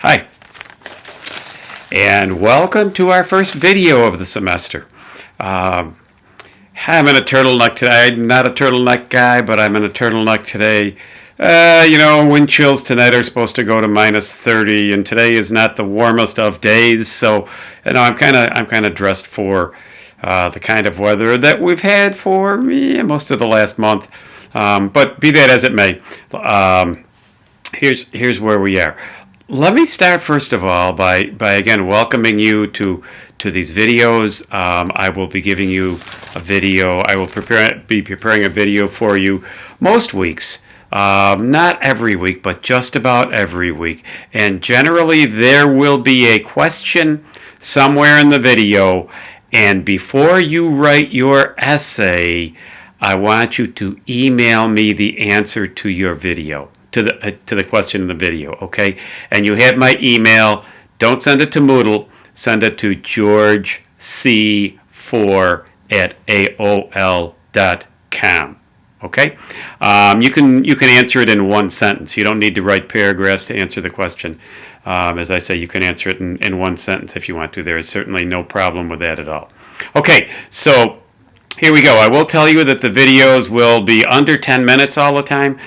Hi, and welcome to our first video of the semester. Um, I'm in a turtleneck today. I'm not a turtleneck guy, but I'm in a turtleneck today. Wind chills tonight are supposed to go to -30, and today is not the warmest of days. So, I'm kind of dressed for the kind of weather that we've had for most of the last month. But be that as it may, um, here's where we are. Let me start first of all by again welcoming you to these videos. I will be giving you a video. I will be preparing a video for you most weeks. Not every week, but just about every week. And generally, there will be a question somewhere in the video. And before you write your essay, I want you to email me the answer to your video, to the question in the video, okay? And you have my email. Don't send it to Moodle. Send it to georgec4@aol.com. Okay, you can answer it in one sentence. You don't need to write paragraphs to answer the question. As I say, you can answer it in one sentence if you want to. There is certainly no problem with that at all. Okay, so here we go. I will tell you that the videos will be under 10 minutes all the time.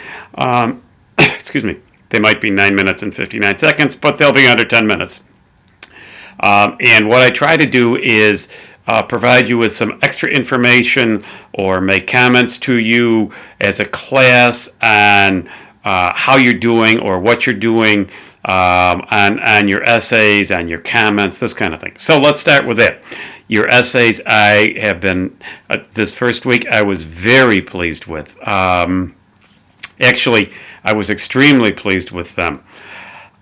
Excuse me. They might be 9 minutes and 59 seconds, but they'll be under 10 minutes. And what I try to do is provide you with some extra information or make comments to you as a class on how you're doing or what you're doing on your essays, on your comments, this kind of thing. So let's start with that. Your essays, I have been, this first week, I was very pleased with. Actually, I was extremely pleased with them.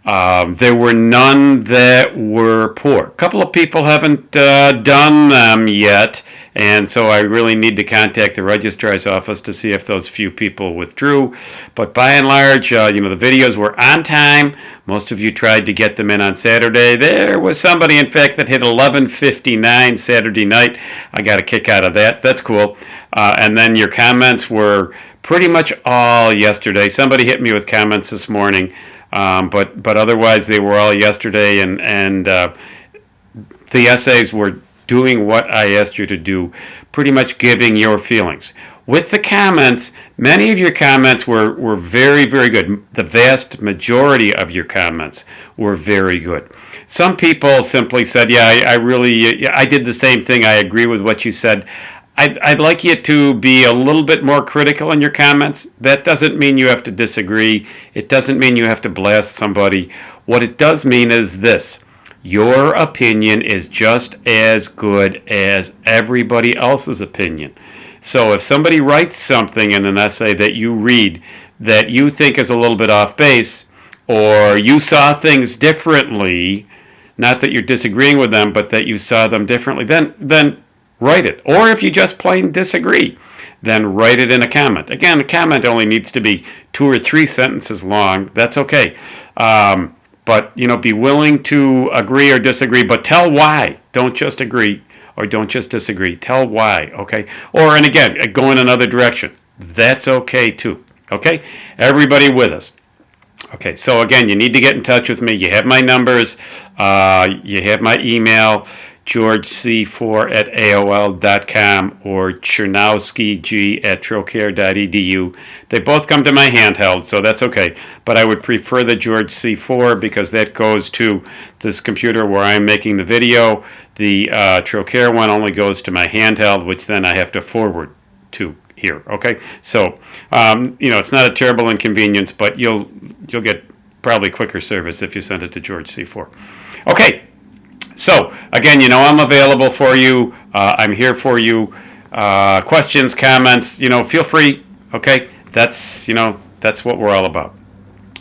There were none that were poor. A couple of people haven't done them yet, and so I really need to contact the registrar's office to see if those few people withdrew. But by and large, the videos were on time. Most of you tried to get them in on Saturday. There was somebody, in fact, that hit 11:59 Saturday night. I got a kick out of that. That's cool. And then your comments were pretty much all yesterday. Somebody hit me with comments this morning. But otherwise they were all yesterday, and the essays were doing what I asked you to do, pretty much giving your feelings. With the comments, many of your comments were very, very good. The vast majority of your comments were very good. Some people simply said, yeah, I did the same thing. I agree with what you said. I'd like you to be a little bit more critical in your comments. That doesn't mean you have to disagree. It doesn't mean you have to blast somebody. What it does mean is this: your opinion is just as good as everybody else's opinion. So if somebody writes something in an essay that you read that you think is a little bit off base, or you saw things differently, not that you're disagreeing with them, but that you saw them differently, then write it. Or if you just plain disagree, then write it in a comment. Again, a comment only needs to be 2 or 3 sentences long. That's okay. But, be willing to agree or disagree, but tell why. Don't just agree or don't just disagree. Tell why, okay? And again, go in another direction. That's okay too, okay? Everybody with us. Okay, so again, you need to get in touch with me. You have my numbers. You have my email, georgec4@aol.com or chernowskig@trocaire.edu. They both come to my handheld, so that's okay. But I would prefer the George C4 because that goes to this computer where I'm making the video. The Trocaire one only goes to my handheld, which then I have to forward to here. Okay, so it's not a terrible inconvenience, but you'll get probably quicker service if you send it to George C4. Okay. So, again, I'm available for you. I'm here for you. Questions, comments, feel free. Okay? That's what we're all about.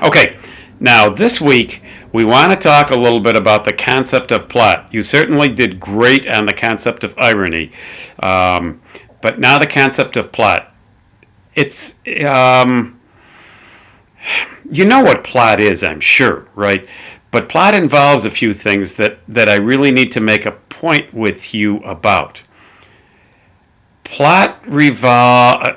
Okay. Now, this week, we want to talk a little bit about the concept of plot. You certainly did great on the concept of irony. But now the concept of plot. It's, you know what plot is, I'm sure, right? But plot involves a few things that I really need to make a point with you about. Plot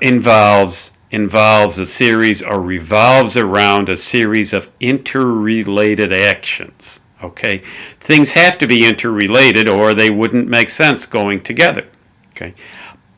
involves involves a series or revolves around a series of interrelated actions. Okay? Things have to be interrelated or they wouldn't make sense going together. Okay?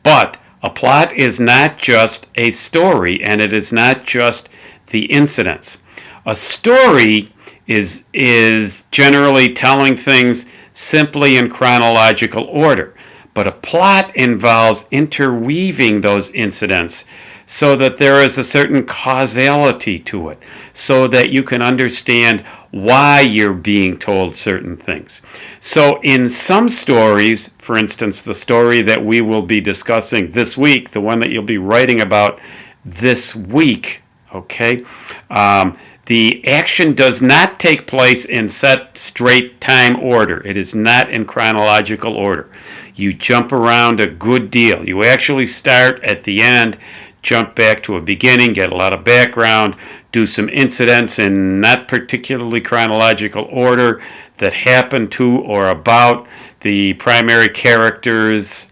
But a plot is not just a story, and it is not just the incidents. A story is generally telling things simply in chronological order, but a plot involves interweaving those incidents so that there is a certain causality to it, so that you can understand why you're being told certain things. So in some stories, for instance, the story that we will be discussing this week, the one that you'll be writing about this week, okay, the action does not take place in set straight time order. It is not in chronological order. You jump around a good deal. You actually start at the end, jump back to a beginning, get a lot of background, do some incidents in not particularly chronological order that happen to or about the primary characters,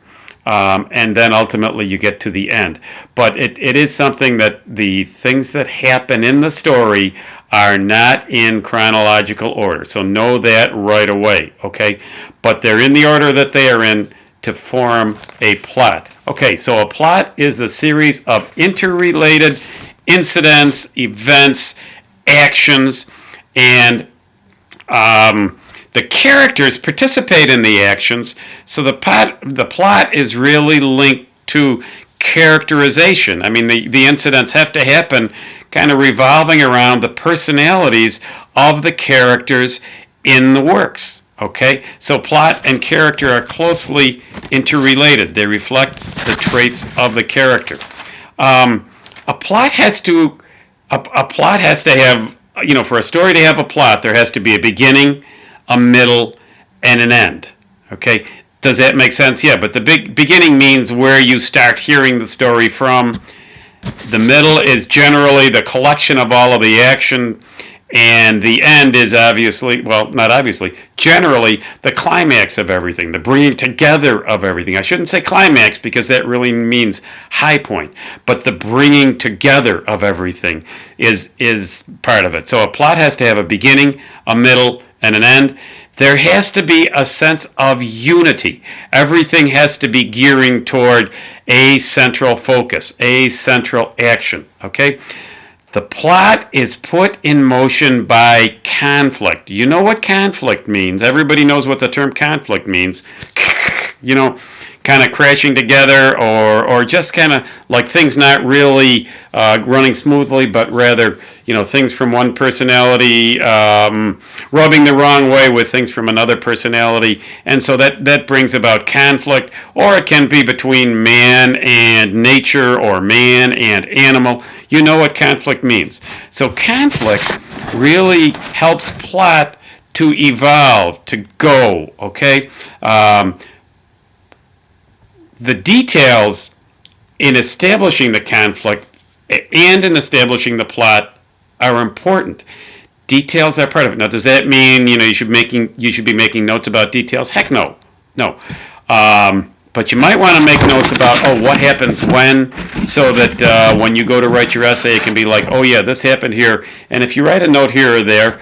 and then ultimately you get to the end. But it is something that the things that happen in the story are not in chronological order. So know that right away, okay? But they're in the order that they are in to form a plot. Okay, so a plot is a series of interrelated incidents, events, actions, and the characters participate in the actions, so the plot is really linked to characterization. I mean, the incidents have to happen kind of revolving around the personalities of the characters in the works. Okay, so plot and character are closely interrelated. They reflect the traits of the character. A plot has to have, you know, for a story to have a plot, there has to be a beginning, a middle, and an end. Okay, does that make sense? Yeah, but the beginning means where you start hearing the story from. The middle is generally the collection of all of the action, and the end is obviously, well, not obviously, generally the climax of everything, the bringing together of everything. I shouldn't say climax because that really means high point, but the bringing together of everything is part of it. So a plot has to have a beginning, a middle, and an end. There has to be a sense of unity. Everything has to be gearing toward a central focus, a central action, okay? The plot is put in motion by conflict. You know what conflict means. Everybody knows what the term conflict means. You know, kind of crashing together or just kind of like things not really running smoothly, but rather, you know, things from one personality rubbing the wrong way with things from another personality. And so that brings about conflict, or it can be between man and nature or man and animal. You know what conflict means. So conflict really helps plot to evolve, to go, okay? The details in establishing the conflict and in establishing the plot are important. Details are part of it. Now, does that mean, you know, you should be making notes about details? Heck no, no. But you might want to make notes about, what happens when, so that when you go to write your essay, it can be like, oh yeah, this happened here. And if you write a note here or there,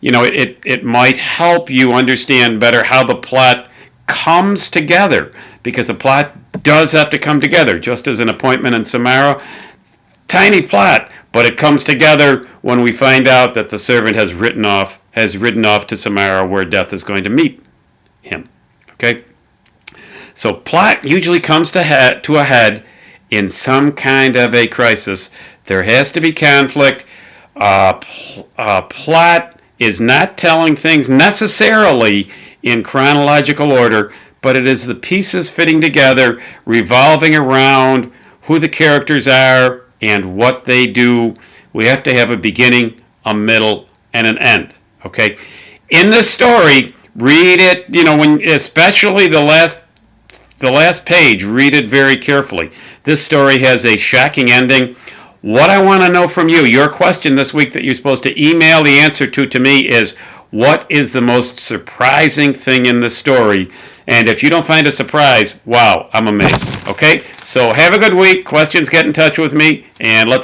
you know, it might help you understand better how the plot comes together, because the plot does have to come together, just as an appointment in Samara. Tiny plot, but it comes together when we find out that the servant has ridden off to Samara, where Death is going to meet him. Okay? So plot usually comes to a head in some kind of a crisis. There has to be conflict. Plot is not telling things necessarily in chronological order, but it is the pieces fitting together, revolving around who the characters are and what they do. We have to have a beginning, a middle, and an end. Okay? In this story, read it, you know, especially the last page, read it very carefully. This story has a shocking ending. What I want to know from you, your question this week that you're supposed to email the answer to me is, what is the most surprising thing in the story? And if you don't find a surprise, wow, I'm amazed. Okay? So have a good week. Questions, get in touch with me, and let's have